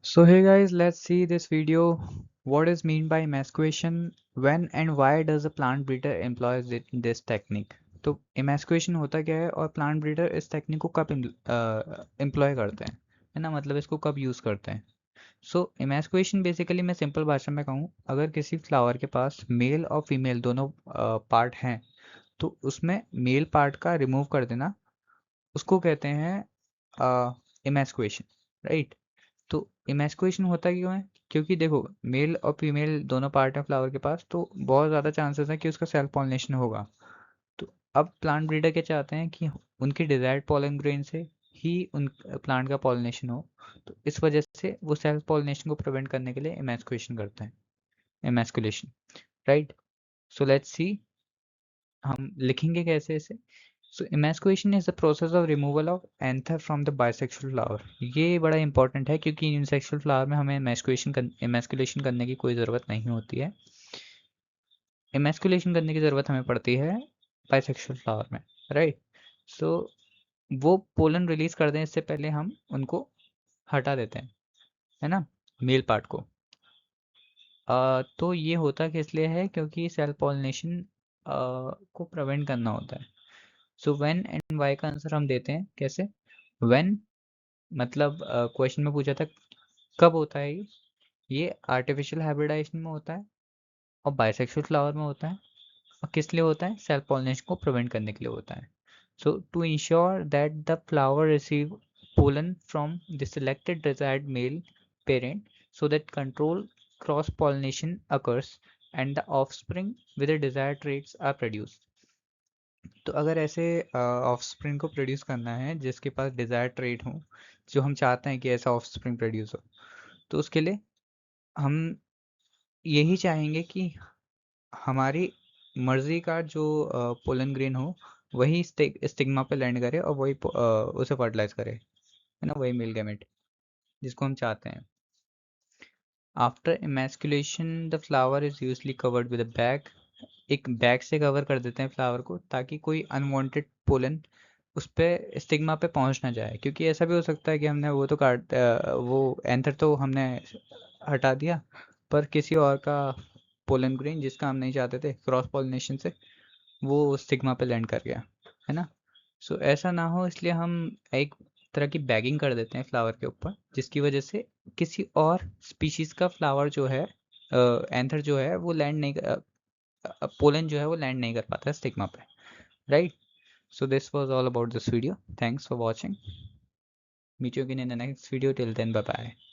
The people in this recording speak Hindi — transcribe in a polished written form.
So hey guys, let's see this video. What is mean by emasculation? When and why does a plant breeder employs this technique? तो emasculation होता क्या है और प्लांट ब्रीडर इस टेक्निक को कब एम्प्लॉय करते हैं, है ना? मतलब इसको कब यूज़ करते हैं? सो emasculation बेसिकली मैं सिंपल भाषा में कहूँ, अगर किसी फ्लावर के पास मेल और फीमेल दोनों पार्ट हैं तो उसमें मेल पार्ट का रिमूव कर देना उसको कहते हैं emasculation, राइट? तो इमेस्कुएशन होता क्यों है? क्योंकि देखो, मेल और फीमेल दोनों पार्ट है फ्लावर के पास, तो बहुत ज़्यादा चांसेस है कि उसका सेल्फ पॉलिनेशन होगा। तो अब प्लांट ब्रीडर क्या चाहते हैं कि उनके डिजायर्ड पॉलन ग्रेन से ही उन प्लांट का पॉलिनेशन हो। तो इस वजह से वो सेल्फ पॉलिनेशन को प्रिवेंट करने के लिए इमेस्कुएशन करते हैं, emasculation, right? So let's see, हम लिखेंगे कैसे इसे। सो emasculation is the process of removal of anther from the bisexual flower। ये बड़ा इंपॉर्टेंट है क्योंकि यूनिसेक्सुअल फ्लावर में हमें emasculation करने की कोई ज़रूरत नहीं होती है। emasculation करने की ज़रूरत हमें पड़ती है बाइसेक्सुअल फ्लावर में, राइट? सो वो पोलन रिलीज कर दें इससे पहले हम उनको हटा देते हैं, है ना, मेल पार्ट को। तो ये होता किस लिए है? क्योंकि सेल्फ पॉलिनेशन को प्रिवेंट करना होता है। सो व्हेन एंड वाई का आंसर हम देते हैं कैसे? व्हेन मतलब क्वेश्चन में पूछा था कब होता है ये आर्टिफिशियल हाइब्रिडाइजेशन में होता है और बाइसेक्सुअल फ्लावर में होता है। और किस लिए होता है? सेल्फ पॉलिनेशन को प्रिवेंट करने के लिए होता है। So to ensure that the flower receive pollen from the selected desired male parent so that control cross pollination occurs and the offspring with the desired traits are produced. तो अगर ऐसे ऑफस्प्रिंग को प्रोड्यूस करना है जिसके पास डिजायर ट्रेट हो, जो हम चाहते हैं कि ऐसा ऑफस्प्रिंग प्रोड्यूस हो, तो उसके लिए हम यही चाहेंगे कि हमारी मर्जी का जो पोलन ग्रेन हो वही स्टिग्मा पे लैंड करे और वही उसे फर्टिलाइज करे, है ना, वही मेल गैमेट जिसको हम चाहते हैं। After emasculation the flower is usually covered with a bag. एक बैग से कवर कर देते हैं फ्लावर को ताकि कोई अनवांटेड पोलन उस पे स्टिग्मा पे पहुंच ना जाए, क्योंकि ऐसा भी हो सकता है कि हमने वो तो वो एंथर तो हमने हटा दिया, पर किसी और का पोलन ग्रेन जिसका हम नहीं चाहते थे क्रॉस पॉलिनेशन से वो स्टिग्मा पे लैंड कर गया, है ना? सो ऐसा ना हो इसलिए हम एक तरह की बैगिंग कर देते हैं फ्लावर के ऊपर, जिसकी वजह से किसी और स्पीशीज का फ्लावर जो है, एंथर जो है वो लैंड नहीं, पोलन जो है वो लैंड नहीं कर पाता है स्टिग्मा पे, right? So this was all about this video. Thanks for watching. Meet you again in the next video. Till then, bye bye.